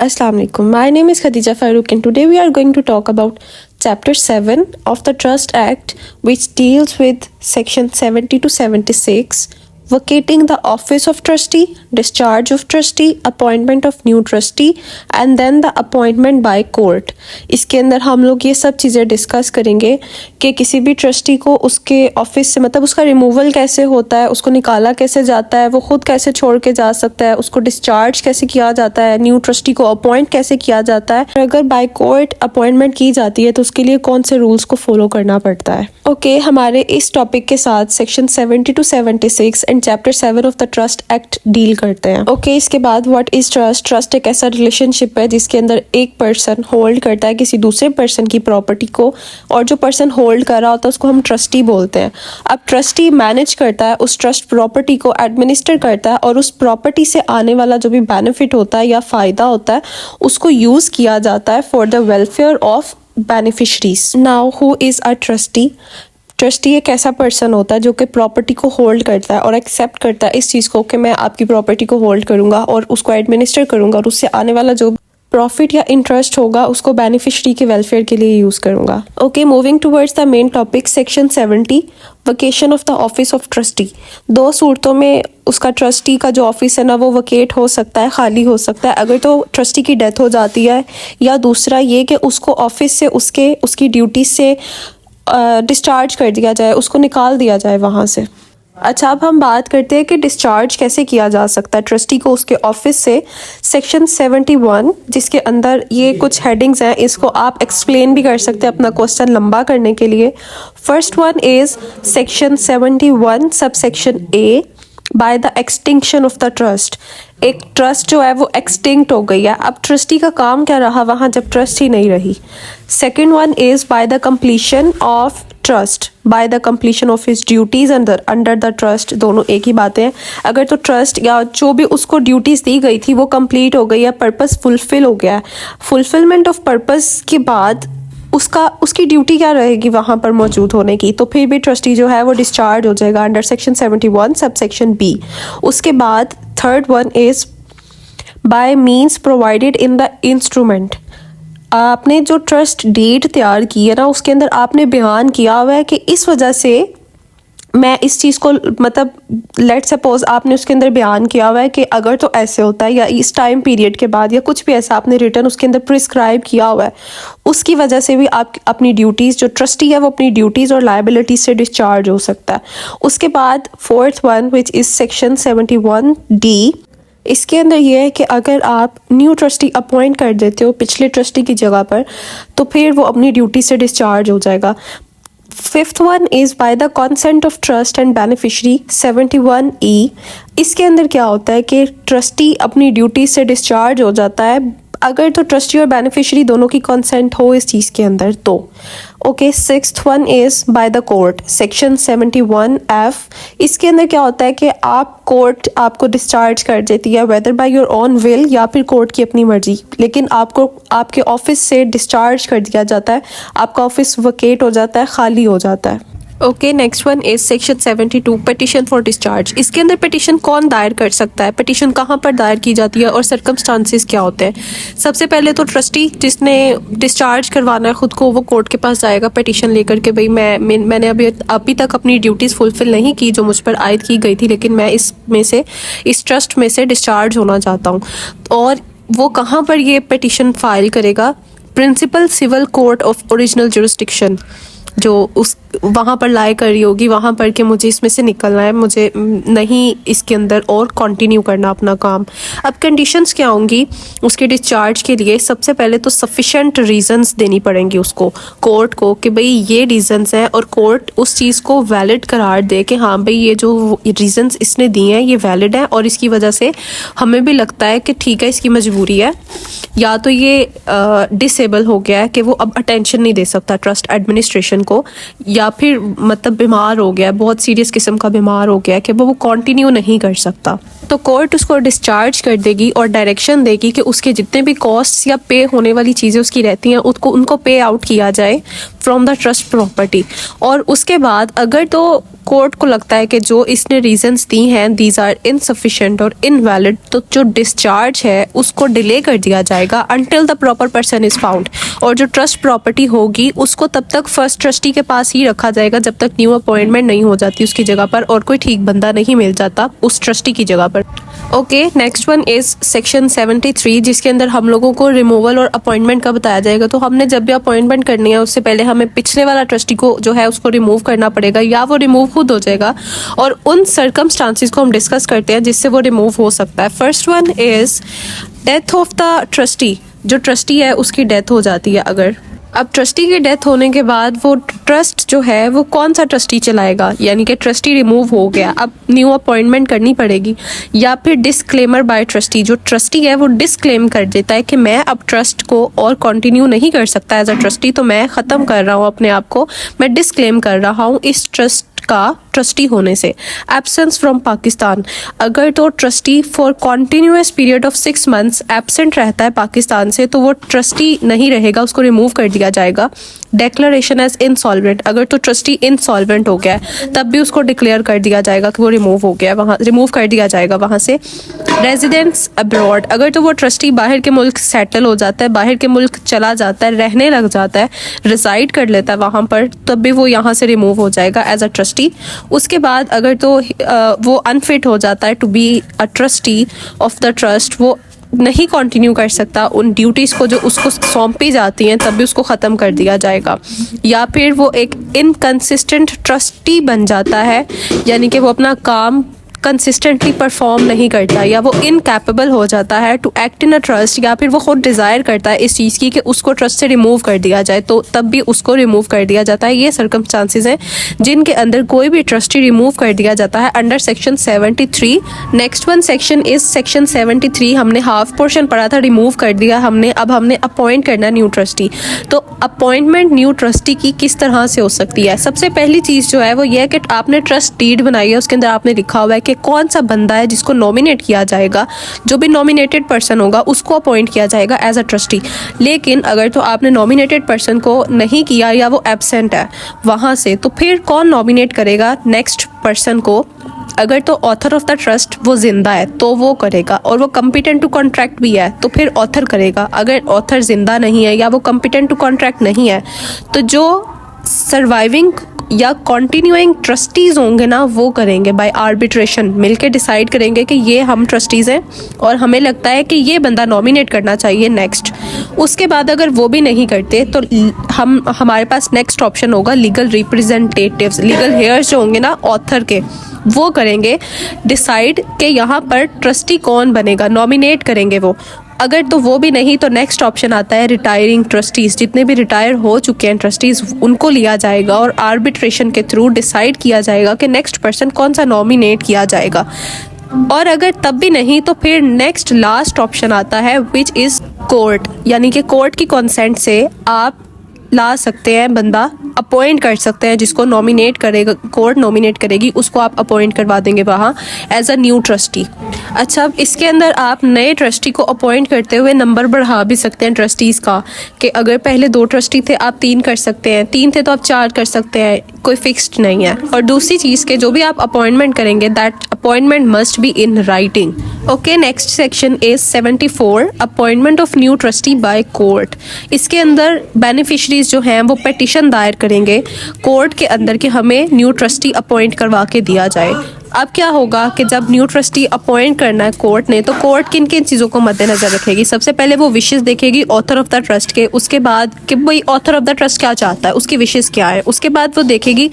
Assalamu alaikum. My name is Khadija Farooq and today we are going to talk about Chapter 7 of the Trust Act, which deals with Section 70 to 76, vacating the office of trustee, discharge of trustee, appointment of new trustee and then the appointment by court. इसके अंदर हम लोग ये सब चीज़ें discuss करेंगे कि किसी भी ट्रस्टी को उसके ऑफिस से मतलब उसका रिमूवल कैसे होता है, उसको निकाला कैसे जाता है, वो खुद कैसे छोड़ के जा सकता है, उसको डिस्चार्ज कैसे किया जाता है, न्यू ट्रस्टी को अपॉइंट कैसे किया जाता है, अगर बाय कोर्ट अपॉइंटमेंट की जाती है तो उसके लिए कौन से रूल्स को फॉलो करना पड़ता है। ओके, हमारे इस टॉपिक के साथ section 70 to 76 and chapter 7 of the trust act deal करते हैं। ओके, इसके बाद व्हाट इज ट्रस्ट। ट्रस्ट एक ऐसा रिलेशनशिप है जिसके अंदर एक पर्सन होल्ड करता है किसी दूसरे पर्सन की प्रॉपर्टी को, और जो पर्सन होल्ड कर रहा होता है उसको हम ट्रस्टी बोलते हैं। अब ट्रस्टी मैनेज करता है उस ट्रस्ट प्रॉपर्टी को, एडमिनिस्टर करता है और उस प्रॉपर्टी से आने वाला जो भी बेनिफिट होता है या फ़ायदा होता है उसको यूज़ किया जाता है for the welfare of beneficiaries. Now who is a trustee. Trustee एक ऐसा पर्सन होता है जो कि प्रॉपर्टी को होल्ड करता है और एक्सेप्ट करता है इस चीज़ को कि मैं आपकी प्रॉपर्टी को होल्ड करूंगा और उसको एडमिनिस्टर करूंगा और उससे आने वाला जो प्रॉफिट या इंटरेस्ट होगा उसको बेनिफिशरी के वेलफेयर के लिए यूज़ करूंगा। Okay, moving towards the main topic section 70, vacation of the office of trustee. दो सूरतों में उसका ट्रस्टी का जो ऑफिस है ना वो वकेट हो सकता है, खाली हो सकता है। अगर तो ट्रस्टी की डेथ हो जाती है, या दूसरा ये कि उसको ऑफिस से उसकी ड्यूटी से डिस्चार्ज कर दिया जाए, उसको निकाल दिया जाए वहाँ से। अच्छा, अब हम बात करते हैं कि डिस्चार्ज कैसे किया जा सकता है ट्रस्टी को उसके ऑफिस से। सेक्शन 71 जिसके अंदर ये कुछ हेडिंग्स हैं, इसको आप एक्सप्लेन भी कर सकते हैं अपना क्वेश्चन लंबा करने के लिए। First one is section 71 sub section A, by the extinction of the trust. एक ट्रस्ट जो है वो एक्सटिंक्ट हो गई है, अब ट्रस्टी का काम क्या रहा वहाँ जब ट्रस्ट ही नहीं रही। Second one is by the completion of trust, by the completion of his duties under the trust. दोनों एक ही बातें हैं। अगर तो ट्रस्ट या जो भी उसको ड्यूटीज दी गई थी वो कंप्लीट हो गई है, पर्पस फुलफिल हो गया है, फुलफिलमेंट ऑफ पर्पस के बाद उसकी ड्यूटी क्या रहेगी वहाँ पर मौजूद होने की, तो फिर भी ट्रस्टी जो है वो डिस्चार्ज हो जाएगा under section 71 sub section B. उसके बाद third one is by means provided in the instrument. आपने जो ट्रस्ट डीड तैयार की है ना उसके अंदर आपने बयान किया हुआ है कि इस वजह से मैं इस चीज़ को मतलब लेट सपोज आपने उसके अंदर बयान किया हुआ है कि अगर तो ऐसे होता है या इस टाइम पीरियड के बाद या कुछ भी ऐसा आपने रिटर्न उसके अंदर प्रिस्क्राइब किया हुआ है, उसकी वजह से भी आप अपनी ड्यूटीज़ जो ट्रस्टी है वो अपनी ड्यूटीज़ और लायबिलिटीज से डिस्चार्ज हो सकता है। उसके बाद fourth one which is section 71D। इसके अंदर ये है कि अगर आप न्यू ट्रस्टी अपॉइंट कर देते हो पिछले ट्रस्टी की जगह पर तो फिर वो अपनी ड्यूटी से डिस्चार्ज हो जाएगा। Fifth one is by the consent of trust and beneficiary 71E। इसके अंदर क्या होता है कि ट्रस्टी अपनी ड्यूटी से डिस्चार्ज हो जाता है अगर तो ट्रस्टी और बेनिफिशरी दोनों की कंसेंट हो इस चीज़ के अंदर तो। Okay, sixth one is by the court section 71F। इसके अंदर क्या होता है कि कोर्ट आपको डिस्चार्ज कर देती है whether by your own will या फिर कोर्ट की अपनी मर्जी, लेकिन आपको आपके ऑफिस से डिस्चार्ज कर दिया जाता है, आपका ऑफिस वकेट हो जाता है, खाली हो जाता है। Okay, next one is section 72 petition for discharge. इसके अंदर पिटिशन कौन दायर कर सकता है, पिटिशन कहाँ पर दायर की जाती है और सर्कमस्टांसिस क्या होते हैं। सबसे पहले तो ट्रस्टी जिसने डिस्चार्ज करवाना है खुद को वो कोर्ट के पास जाएगा पिटिशन लेकर के भाई मैंने अभी तक अपनी ड्यूटीज़ फुलफिल नहीं की जो मुझ पर आयद की गई थी, लेकिन मैं इस ट्रस्ट में से डिस्चार्ज होना चाहता हूँ। और वो कहाँ पर ये पिटिशन फाइल करेगा, principal civil court of original jurisdiction जो उस वहाँ पर लाई कर रही होगी, वहाँ पर कि मुझे इसमें से निकलना है, मुझे नहीं इसके अंदर और कंटिन्यू करना अपना काम। अब कंडीशंस क्या होंगी उसके डिस्चार्ज के लिए। सबसे पहले तो सफिशेंट रीजंस देनी पड़ेंगी उसको कोर्ट को कि भाई ये रीजंस हैं, और कोर्ट उस चीज़ को वैलिड करार दे कि हाँ भाई ये जो रीजंस इसने दिए हैं ये वैलिड हैं और इसकी वजह से हमें भी लगता है कि ठीक है इसकी मजबूरी है, या तो ये डिसेबल हो गया है कि वो अब अटेंशन नहीं दे सकता ट्रस्ट एडमिनिस्ट्रेशन को, या फिर मतलब बीमार हो गया, बहुत सीरियस किस्म का बीमार हो गया कि वो कंटिन्यू नहीं कर सकता, तो कोर्ट उसको डिस्चार्ज कर देगी और डायरेक्शन देगी कि उसके जितने भी कॉस्ट या पे होने वाली चीज़ें उसकी रहती हैं उनको पे आउट किया जाए फ्रॉम द ट्रस्ट प्रॉपर्टी। और उसके बाद अगर तो कोर्ट को लगता है कि जो इसने रीजंस दी हैं दीज आर इनसफिशिएंट और इनवैलिड, तो जो डिस्चार्ज है उसको डिले कर दिया जाएगा until the proper person is found. और जो ट्रस्ट प्रॉपर्टी होगी उसको तब तक फर्स्ट ट्रस्टी के पास ही रखा जाएगा जब तक न्यू अपॉइंटमेंट नहीं हो जाती उसकी जगह पर और कोई ठीक बंदा नहीं मिल जाता उस ट्रस्टी की जगह पर। Okay, next one is section 73, जिसके अंदर हम लोगों को रिमूवल और अपॉइंटमेंट का बताया जाएगा। तो हमने जब भी अपॉइंटमेंट करनी है उससे पहले हमें पिछले वाला ट्रस्टी को जो है उसको रिमूव करना पड़ेगा या वो रिमूव खुद हो जाएगा, और उन सर्कमस्टांसिस को हम डिस्कस करते हैं जिससे वो रिमूव हो सकता है। First one is death of the trustee. जो ट्रस्टी है उसकी डेथ हो जाती है अगर, अब ट्रस्टी की डेथ होने के बाद वो ट्रस्ट जो है वो कौन सा ट्रस्टी चलाएगा, यानी कि ट्रस्टी रिमूव हो गया, अब न्यू अपॉइंटमेंट करनी पड़ेगी। या फिर डिस्क्लेमर बाय ट्रस्टी, जो ट्रस्टी है वो डिस्क्लेम कर देता है कि मैं अब ट्रस्ट को और कंटिन्यू नहीं कर सकता एज अ ट्रस्टी, तो मैं ख़त्म कर रहा हूँ अपने आप को, मैं डिस्क्लेम कर रहा हूँ इस ट्रस्ट का ट्रस्टी होने से। एब्सेंस फ्रॉम पाकिस्तान, अगर तो trustee for continuous period of 6 months absent रहता है पाकिस्तान से तो वो ट्रस्टी नहीं रहेगा, उसको रिमूव कर दिया जाएगा। डेक्लरेशन एज इंसॉल्वेंट, अगर तो ट्रस्टी इंसॉल्वेंट हो गया है तब भी उसको डिक्लेयर कर दिया जाएगा कि वो रिमूव हो गया, वहाँ रिमूव कर दिया जाएगा वहाँ से। रेजिडेंस अब्रॉड, अगर तो वो ट्रस्टी बाहर के मुल्क सेटल हो जाता है, बाहर के मुल्क चला जाता है, रहने लग जाता है, रिसाइड कर लेता है वहाँ पर, तब भी वो यहाँ से रिमूव हो जाएगा एज अ ट्रस्टी। उसके बाद अगर तो वो अनफिट हो जाता है to be a trustee of the trust, वो नहीं कंटिन्यू कर सकता उन ड्यूटीज़ को जो उसको सौंपी जाती हैं, तब भी उसको ख़त्म कर दिया जाएगा। या फिर वो एक इनकंसिस्टेंट ट्रस्टी बन जाता है, यानी कि वो अपना काम कंसिस्टेंटली परफॉर्म नहीं करता, या वो इनकैपेबल हो जाता है to act in a trust, या फिर वो खुद डिज़ायर करता है इस चीज़ की कि उसको ट्रस्ट से रिमूव कर दिया जाए, तो तब भी उसको रिमूव कर दिया जाता है। ये सर्कमस्टांसिस हैं जिनके अंदर कोई भी ट्रस्टी रिमूव कर दिया जाता है under section 73। Next one section is section 73। हमने हाफ पोर्शन पढ़ा था, रिमूव कर दिया हमने, अब हमने अपॉइंट करना न्यू ट्रस्टी। तो अपॉइंटमेंट न्यू ट्रस्टी की किस तरह से हो सकती है? सबसे पहली चीज़ जो है वो ये है कि आपने ट्रस्ट डीड बनाई है, उसके अंदर आपने लिखा हुआ है कि कौन सा बंदा है जिसको नॉमिनेट किया जाएगा, जो भी नॉमिनेटेड पर्सन होगा उसको अपॉइंट किया जाएगा एज अ ट्रस्टी। लेकिन अगर तो आपने नॉमिनेटेड पर्सन को नहीं किया या वो एब्सेंट है वहाँ से, तो फिर कौन नॉमिनेट करेगा नेक्स्ट पर्सन को? अगर तो ऑथर ऑफ द ट्रस्ट वो जिंदा है तो वो करेगा, और वो कॉम्पिटेंट टू कॉन्ट्रैक्ट भी है तो फिर ऑथर करेगा। अगर ऑथर जिंदा नहीं है या वो कॉम्पिटेंट टू कॉन्ट्रैक्ट नहीं है तो जो सर्वाइविंग या कॉन्टिन्यूइंग ट्रस्टीज़ होंगे ना वो करेंगे बाय आर्बिट्रेशन, मिलके डिसाइड करेंगे कि ये हम ट्रस्टीज़ हैं और हमें लगता है कि ये बंदा नॉमिनेट करना चाहिए नेक्स्ट। उसके बाद अगर वो भी नहीं करते तो हमारे पास नेक्स्ट ऑप्शन होगा लीगल रिप्रेजेंटेटिव्स, लीगल हेयर्स जो होंगे ना ऑथर के, वो करेंगे डिसाइड कि यहाँ पर ट्रस्टी कौन बनेगा, नॉमिनेट करेंगे वो। अगर तो वो भी नहीं तो नेक्स्ट ऑप्शन आता है रिटायरिंग ट्रस्टीज़, जितने भी रिटायर हो चुके हैं ट्रस्टीज़ उनको लिया जाएगा और आर्बिट्रेशन के थ्रू डिसाइड किया जाएगा कि नेक्स्ट पर्सन कौन सा नॉमिनेट किया जाएगा। और अगर तब भी नहीं तो फिर नेक्स्ट लास्ट ऑप्शन आता है विच इज़ कोर्ट, यानी कि कोर्ट की कंसेंट से आप ला सकते हैं, बंदा अपॉइंट कर सकते हैं जिसको नॉमिनेट करेगा, कोर्ट नॉमिनेट करेगी उसको आप अपॉइंट करवा देंगे वहाँ एज अ न्यू ट्रस्टी। अच्छा, अब इसके अंदर आप नए ट्रस्टी को अपॉइंट करते हुए नंबर बढ़ा भी सकते हैं ट्रस्टीज़ का, कि अगर पहले 2 ट्रस्टी थे आप 3 कर सकते हैं, 3 थे तो आप 4 कर सकते हैं, कोई फिक्स्ड नहीं है। और दूसरी चीज़ के जो भी आप अपॉइंटमेंट करेंगे that appointment must be in writing. Okay, next section is 74 appointment of new trustee by court. इसके अंदर बेनिफिशरीज जो हैं वो पेटिशन दायर करेंगे कोर्ट के अंदर कि हमें न्यू ट्रस्टी अपॉइंट करवा के दिया जाए। अब क्या होगा कि जब न्यू ट्रस्टी अपॉइंट करना है कोर्ट ने, तो कोर्ट किन किन चीज़ों को मद्देनज़र रखेगी? सबसे पहले वो विशेस देखेगी ऑथर ऑफ द ट्रस्ट के, उसके बाद कि भाई ऑथर ऑफ द ट्रस्ट क्या चाहता है, उसकी विशेस क्या है। उसके बाद वो देखेगी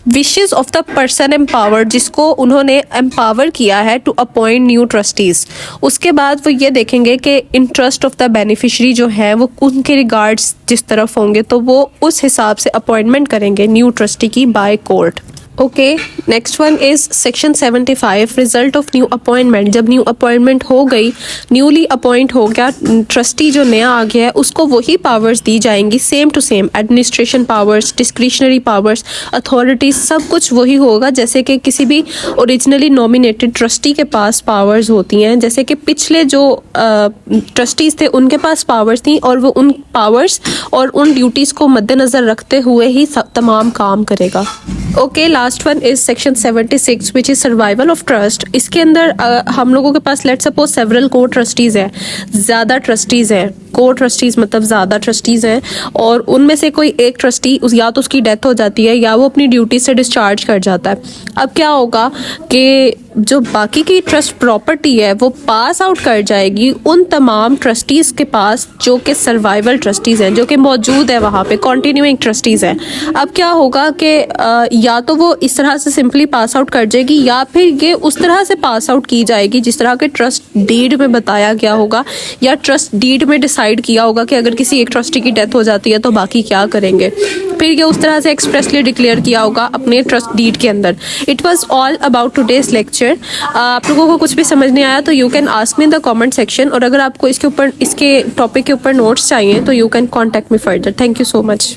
wishes of the person empowered, जिसको उन्होंने एम्पावर किया है टू अपॉइंट न्यू ट्रस्टीज़। उसके बाद वो ये देखेंगे कि इंटरेस्ट ऑफ द बेनिफिशरी जो है वो उनके रिगार्ड्स जिस तरफ होंगे तो वो उस हिसाब से अपॉइंटमेंट करेंगे न्यू ट्रस्टी की by court. Okay, next one is section 75 result of new appointment. जब न्यू अपॉइंटमेंट हो गई, न्यूली अपॉइंट हो गया ट्रस्टी जो नया आ गया है, उसको वही पावर्स दी जाएंगी same to same, administration powers, discretionary powers, authorities, सब कुछ वही होगा जैसे कि किसी भी ओरिजिनली नॉमिनेटेड ट्रस्टी के पास पावर्स होती हैं। जैसे कि पिछले जो ट्रस्टीज़ थे उनके पास पावर्स थी और वो उन पावर्स और उन ड्यूटीज़ को मद्देनज़र रखते हुए ही तमाम काम करेगा। Okay, last one is section 76 which is survival of trust. इसके अंदर हम लोगों के पास लेट सपोज सेवरल को ट्रस्टीज हैं, ज़्यादा ट्रस्टीज हैं, को ट्रस्टीज मतलब ज़्यादा ट्रस्टीज हैं, और उनमें से कोई एक ट्रस्टी या तो उसकी डेथ हो जाती है या वो अपनी ड्यूटी से डिस्चार्ज कर जाता है। अब क्या होगा कि जो बाकी की ट्रस्ट प्रॉपर्टी है वो पास आउट कर जाएगी उन तमाम ट्रस्टीज़ के पास जो कि सर्वाइवल ट्रस्टीज़ हैं, जो कि मौजूद है वहाँ पे, कॉन्टिन्यूइंग ट्रस्टीज़ हैं। अब क्या होगा कि या तो वो इस तरह से सिंपली पास आउट कर जाएगी या फिर ये उस तरह से पास आउट की जाएगी जिस तरह के ट्रस्ट डीड में बताया गया होगा या ट्रस्ट डीड में डिसाइड किया होगा कि अगर किसी एक ट्रस्टी की डेथ हो जाती है तो बाकी क्या करेंगे। फिर ये उस तरह से एक्सप्रेसली डिक्लेयर किया होगा अपने ट्रस्ट डीड के अंदर। It was all about today's lecture. आप लोगों को कुछ भी समझ नहीं आया तो you can ask me in the comment section, और अगर आपको इसके टॉपिक के ऊपर नोट्स चाहिए तो you can contact me further. Thank you so much.